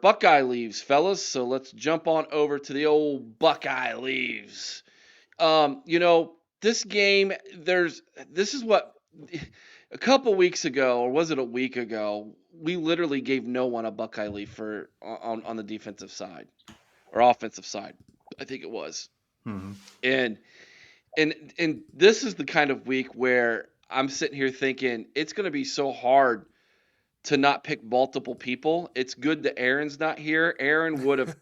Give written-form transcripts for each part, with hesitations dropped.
Buckeye Leaves, fellas. So let's jump on over to the old Buckeye Leaves. This game, this is what a couple weeks ago, or was it a week ago? We literally gave no one a Buckeye Leaf for on the defensive side or offensive side. I think it was. Mhm. And and this is the kind of week where I'm sitting here thinking it's going to be so hard to not pick multiple people. It's good that Aaron's not here. Aaron would have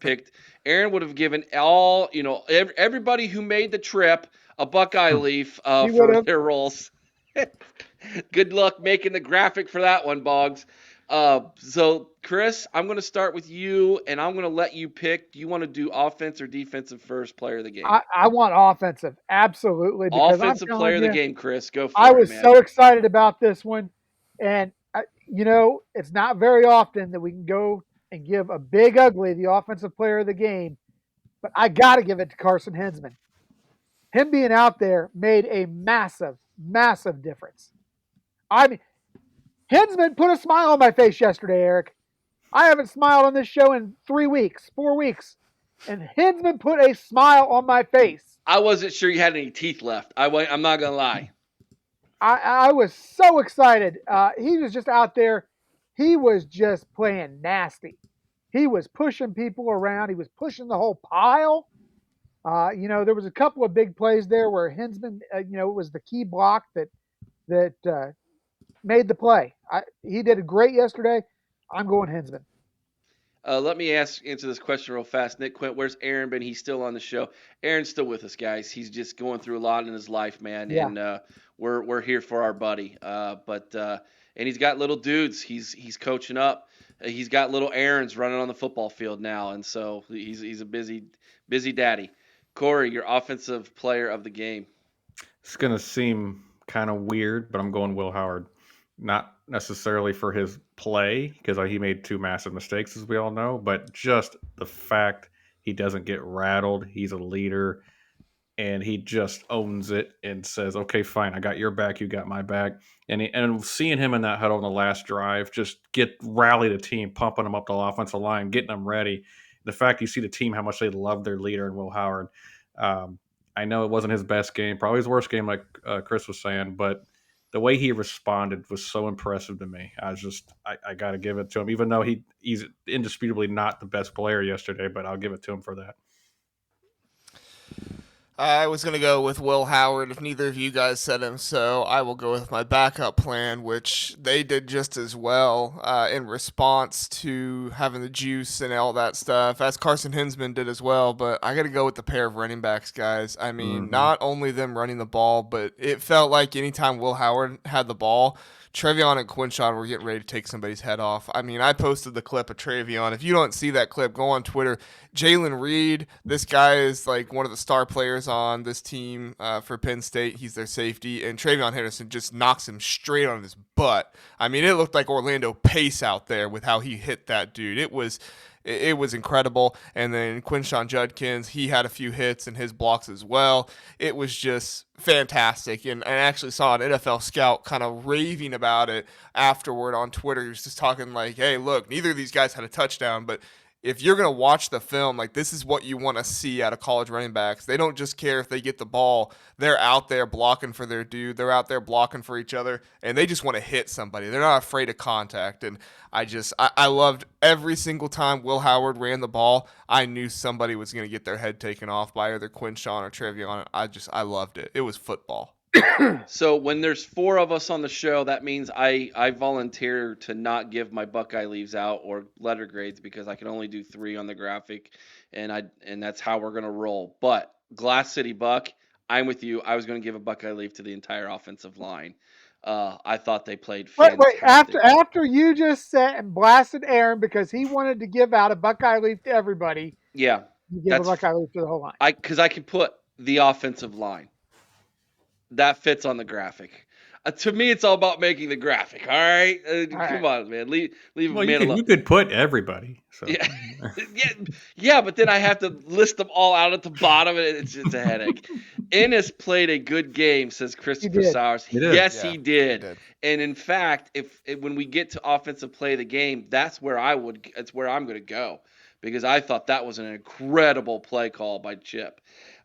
given everybody who made the trip a Buckeye Leaf He would for have. their roles. Good luck making the graphic for that one, Boggs. So Chris, I'm going to start with you, and I'm going to let you pick. Do you want to do offense or defensive first player of the game? I want offensive, absolutely, because I'm Offensive telling player of the you, game, Chris. Go I for it, was man. so excited about this one, and it's not very often that we can go and give a big ugly the offensive player of the game, but I got to give it to Carson Hinsman. Him being out there made a massive, massive difference. I mean, Hinsman put a smile on my face yesterday, Eric. I haven't smiled on this show in 3 weeks, 4 weeks, and Hinsman put a smile on my face. I wasn't sure you had any teeth left. I'm not gonna lie. I was so excited. He was just out there. He was just playing nasty. He was pushing people around. He was pushing the whole pile. There was a couple of big plays there where Hinsman, it was the key block that made the play. He did great yesterday. I'm going Hinsman. Let me answer this question real fast. Nick Quint, where's Aaron been? He's still on the show. Aaron's still with us, guys. He's just going through a lot in his life, man, Yeah. and we're here for our buddy. And he's got little dudes. He's coaching up. He's got little Aarons running on the football field now, and so he's a busy daddy. Corey, your offensive player of the game. It's going to seem kind of weird, but I'm going Will Howard. Not necessarily for his play, because he made two massive mistakes, as we all know, but just the fact he doesn't get rattled. He's a leader, and he just owns it and says, okay, fine, I got your back, you got my back. And seeing him in that huddle in the last drive, just rally the team, pumping them up the offensive line, getting them ready. The fact you see the team, how much they love their leader and Will Howard. I know it wasn't his best game, probably his worst game, like Chris was saying, but the way he responded was so impressive to me. I got to give it to him, even though he's indisputably not the best player yesterday, but I'll give it to him for that. I was going to go with Will Howard if neither of you guys said him, so I will go with my backup plan, which they did just as well in response to having the juice and all that stuff, as Carson Hinsman did as well. But I got to go with the pair of running backs, guys. I mean, not only them running the ball, but it felt like anytime Will Howard had the ball, Trevion and Quinshon were getting ready to take somebody's head off. I mean, I posted the clip of Trevion. If you don't see that clip, go on Twitter. Jalen Reed, this guy is like one of the star players on this team for Penn State. He's their safety. And Trevion Henderson just knocks him straight on his butt. I mean, it looked like Orlando Pace out there with how he hit that dude. It was incredible. And then Quinshon Judkins, he had a few hits in his blocks as well. It was just fantastic. And I actually saw an NFL scout kind of raving about it afterward on Twitter. He was just talking like, hey, look, neither of these guys had a touchdown, but if you're going to watch the film, like this is what you want to see out of college running backs. They don't just care if they get the ball. They're out there blocking for their dude. They're out there blocking for each other, and they just want to hit somebody. They're not afraid of contact. And I loved every single time Will Howard ran the ball, I knew somebody was going to get their head taken off by either Quinshon or Trevion. I loved it. It was football. So when there's four of us on the show, that means I volunteer to not give my Buckeye Leaves out or letter grades because I can only do 3 on the graphic, and that's how we're gonna roll. But Glass City Buck, I'm with you. I was gonna give a Buckeye Leaf to the entire offensive line. I thought they played fantastic. After you just sat and blasted Aaron because he wanted to give out a Buckeye Leaf to everybody, Yeah, you give a Buckeye Leaf to the whole line. because I can put the offensive line. That fits on the graphic. To me, it's all about making the graphic. All right, come on, man. Leave a Well, man alone. you could put everybody. So. Yeah, yeah, but then I have to list them all out at the bottom, and it's a headache. Ennis played a good game, says Christopher did. Sowers. He did. Yes, Yeah, he did. he did. And in fact, if when we get to offensive play of the game, that's where I'm going to go because I thought that was an incredible play call by Chip.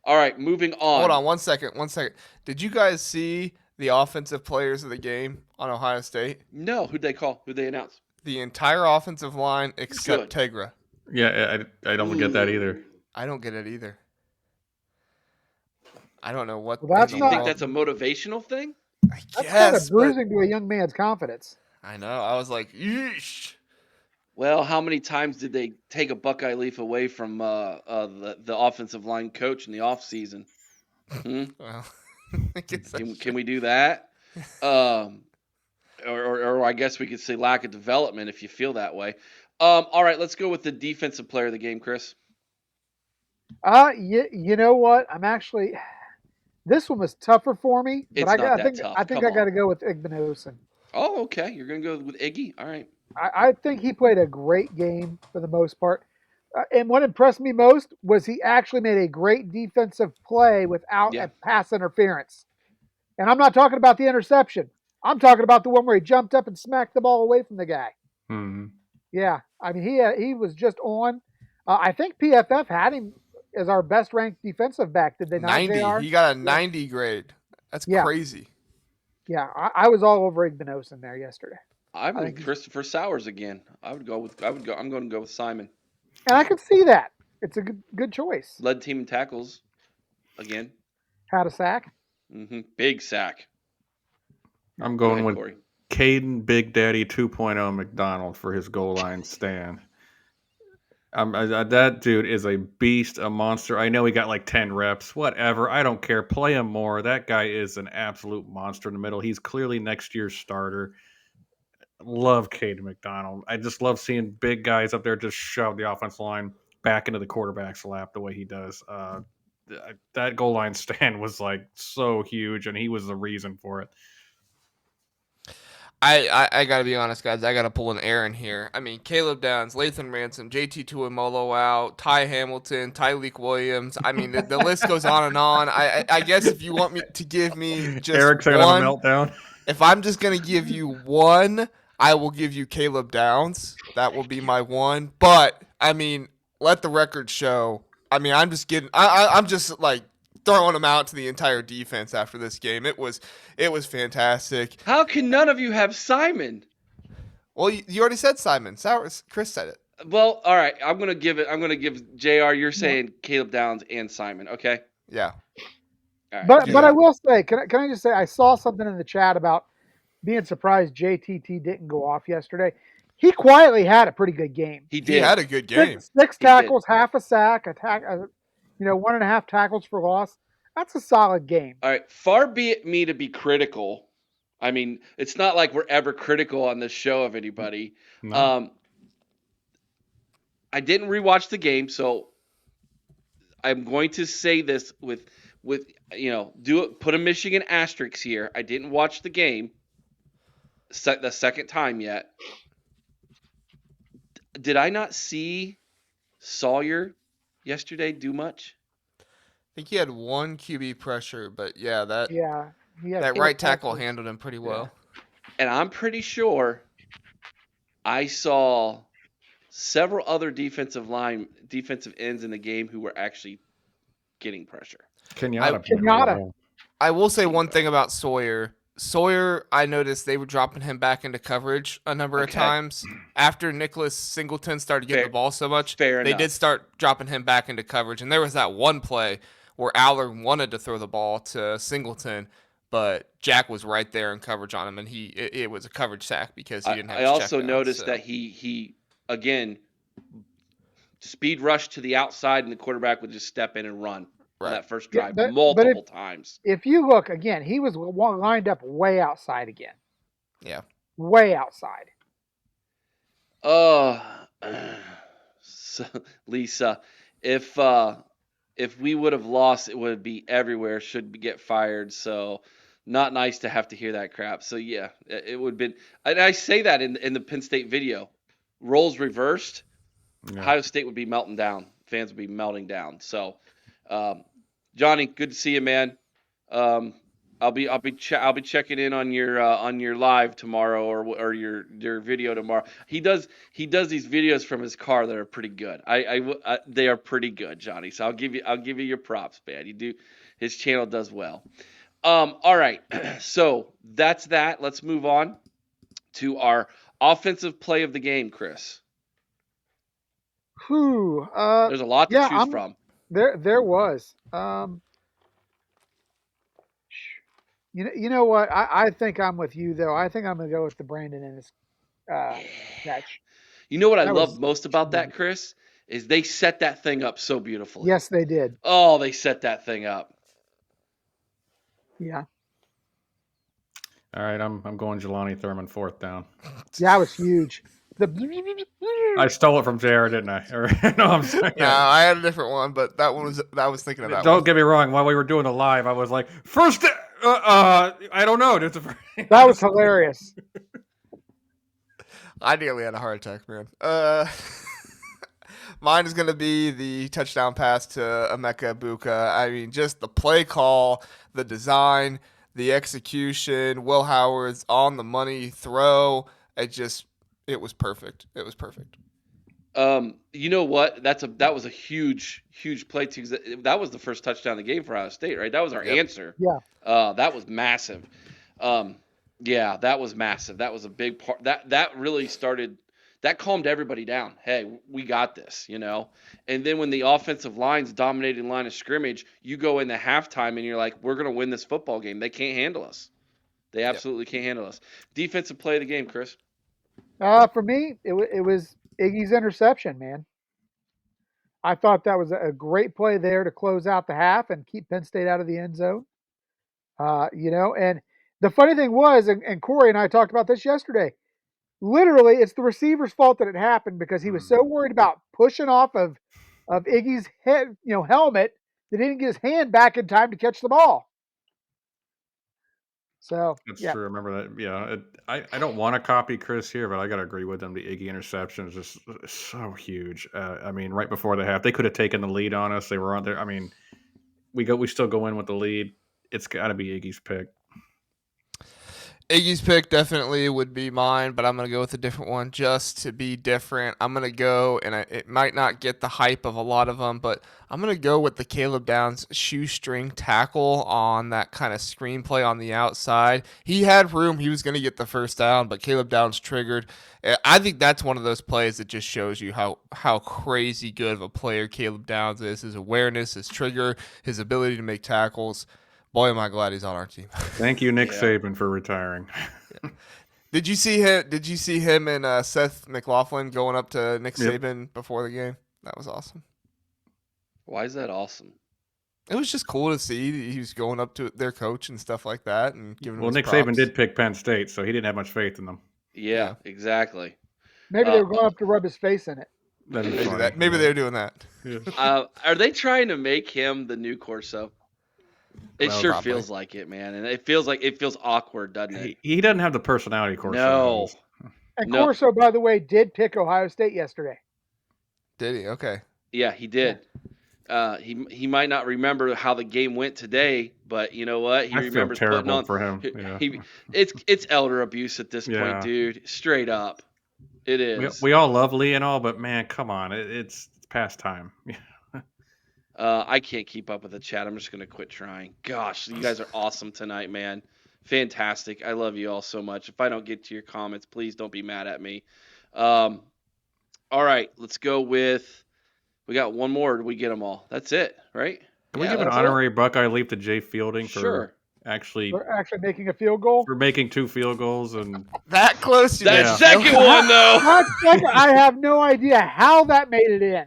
All right, moving on. Hold on 1 second. 1 second. Did you guys see the offensive players of the game on Ohio State? No, who'd they call? Who'd they announce? The entire offensive line except Good. Tegra. Yeah, I don't get that either. I don't get it either. I don't know what. Well, that's Do you not- think that's a motivational thing? I That's kind guess, of but bruising to a young man's confidence. I know. I was like, yeesh. Well, how many times did they take a Buckeye Leaf away from the offensive line coach in the offseason? Well, I guess Can we do that? Or I guess we could say lack of development if you feel that way. All right, let's go with the defensive player of the game, Chris. You know what? I'm actually. This one was tougher for me, but It's I not that think tough. I think Come I got to on. go with Igbinosun. Oh, okay. You're gonna go with Iggy. All right. I think he played a great game for the most part. And what impressed me most was he actually made a great defensive play without Yeah. a pass interference. And I'm not talking about the interception. I'm talking about the one where he jumped up and smacked the ball away from the guy. Hmm. Yeah, I mean he was just on. I think PFF had him as our best ranked defensive back. Did they not? 90. JR? He got a 90 grade. That's Yeah. crazy. Yeah, I was all over Igbinosun there yesterday, I'm I with think- Christopher Sowers again. I'm going to go with Simon. and I could see that. It's a good choice. Led team in tackles again. Had a sack. Big sack. I'm Go going ahead, with Corey. Caden Big Daddy 2.0 McDonald for his goal line stand. That dude is a beast, a monster. I know he got like 10 reps, whatever. I don't care. Play him more. That guy is an absolute monster in the middle. He's clearly next year's starter. Love Caden McDonald. I just love seeing big guys up there just shove the offensive line back into the quarterback's lap the way he does. That goal line stand was like so huge, and he was the reason for it. I gotta be honest, guys. I gotta pull an Aaron here. I mean, Caleb Downs, Lathan Ransom, JT Tuimolo out, Ty Hamilton, Tyleek Williams. I mean, the list goes on and on. I guess if you want me to give me just Eric's gonna have a meltdown. if I'm just gonna give you one, I will give you Caleb Downs. That will be my one. But I mean, let the record show. I mean, I'm just getting. I'm just like throwing them out to the entire defense after this game. It was fantastic. How can none of you have Simon? Well, you already said Simon. Chris said it. Well, all right. I'm gonna give JR. You're saying Caleb Downs and Simon. Okay. Yeah. All right. But I will say, can I just say, I saw something in the chat about being surprised JTT didn't go off yesterday. He quietly had a pretty good game. He He did. had a good game. Six He tackles, half a sack, 1.5 tackles for loss. That's a solid game. All right. Far be it me to be critical. I mean, it's not like we're ever critical on this show of anybody. No. I didn't rewatch the game, so I'm going to say this with put a Michigan asterisk here. I didn't watch the game the second time yet. Did I not see Sawyer yesterday do much? I think he had one QB pressure, but yeah, that He had that 4 right tackle tackles. handled him pretty well. And I'm pretty sure I saw several other defensive ends in the game who were actually getting pressure. Kenyatta. I will say one thing about Sawyer. Sawyer, I noticed they were dropping him back into coverage a number of Okay. times. After Nicholas Singleton started getting the ball so much, Fair they enough. did start dropping him back into coverage. And there was that one play where Aller wanted to throw the ball to Singleton, but Jack was right there in coverage on him, and it was a coverage sack because he didn't have I his also check down, noticed so. that he again speed rush to the outside and the quarterback would just step in and run on Right. that first Yeah, drive but multiple times. If you look again, he was lined up way outside again. Yeah. Way outside. So, Lisa, if we would have lost, it would be everywhere. Should get fired. So not nice to have to hear that crap. So yeah, it would have been. And I say that in the Penn State video, roles reversed, Yeah. Ohio State would be melting down. Fans would be melting down. So, Johnny, good to see you, man. I'll be checking in on your live tomorrow or your video tomorrow. He does these videos from his car that are pretty good. They are pretty good, Johnny. So I'll give you your props, man. His channel does well. All right. So that's that. Let's move on to our offensive play of the game, Chris. Whew. There's a lot to Yeah, choose from. there was. You know what? I think I'm with you though. I think I'm gonna go with the Brandon Ennis catch. You know what I That love was most about that, huge. Chris, is they set that thing up so beautifully. Yes, they did. Oh, they set that thing up. Yeah, All right, I'm going Jelani Thurman 4th down. yeah, it was huge. I stole it from JR, didn't I? No, I'm sorry. No, I had a different one, but that one was I was thinking of that Don't one. get me wrong. While we were doing the live, I was like, first, I don't know. That was hilarious. I nearly had a heart attack, man. Mine is going to be the touchdown pass to Emeka Buka. I mean, just the play call, the design, the execution, Will Howard's on the money throw. It was perfect. It was perfect. You know what? That was a huge play too. 'Cause that was the first touchdown of the game for Ohio State, right? That was our answer. Yeah. That was massive. Yeah, that was massive. That was a big part. That really started. That calmed everybody down. Hey, we got this, you know. And then when the offensive line's dominating line of scrimmage, you go into halftime and you're like, we're gonna win this football game. They can't handle us. They absolutely can't handle us. Defensive play of the game, Chris. For me, it was Iggy's interception, man. I thought that was a great play there to close out the half and keep Penn State out of the end zone. And the funny thing was, and Corey and I talked about this yesterday, literally it's the receiver's fault that it happened because he was so worried about pushing off of Iggy's head, helmet, that he didn't get his hand back in time to catch the ball. So That's true. I remember that. Yeah, I don't want to copy Chris here, but I got to agree with him. The Iggy interception is just so huge. I mean, right before the half, they could have taken the lead on us. They were on there. I mean, we still go in with the lead. It's got to be Iggy's pick. Iggy's pick definitely would be mine, but I'm going to go with a different one just to be different. I'm going to go, and it might not get the hype of a lot of them, but I'm going to go with the Caleb Downs shoestring tackle on that kind of screenplay on the outside. He had room. He was going to get the first down, but Caleb Downs triggered. I think that's one of those plays that just shows you how crazy good of a player Caleb Downs is, his awareness, his trigger, his ability to make tackles. Boy, am I glad he's on our team. Thank you, Nick Saban, for retiring. Yeah. Did you see him and Seth McLaughlin going up to Nick Saban before the game? That was awesome. Why is that awesome? It was just cool to see. He was going up to their coach and stuff like that and giving him his Nick props. Saban did pick Penn State, so he didn't have much faith in them. Yeah. Exactly. Maybe they were going up to rub his face in it. Maybe they're doing that. Yeah. Are they trying to make him the new Corso? It sure probably feels like it, man, and it feels awkward, doesn't it? He doesn't have the personality Corso. No. And Corso, by the way, did pick Ohio State yesterday. Did he? Okay. Yeah, he did. Yeah. He might not remember how the game went today, but you know what? He remembers feel terrible putting on for him. Yeah. It's elder abuse at this point, dude. Straight up, it is. We all love Lee and all, but man, come on, it's past time. I can't keep up with the chat. I'm just going to quit trying. Gosh, you guys are awesome tonight, man. Fantastic. I love you all so much. If I don't get to your comments, please don't be mad at me. All right, let's go with – we got one more. Did we get them all? That's it, right? Can we give an honorary Buckeye Leaf to Jay Fielding for actually making a field goal? For making 2 field goals and that close to that second one, though. I have no idea how that made it in.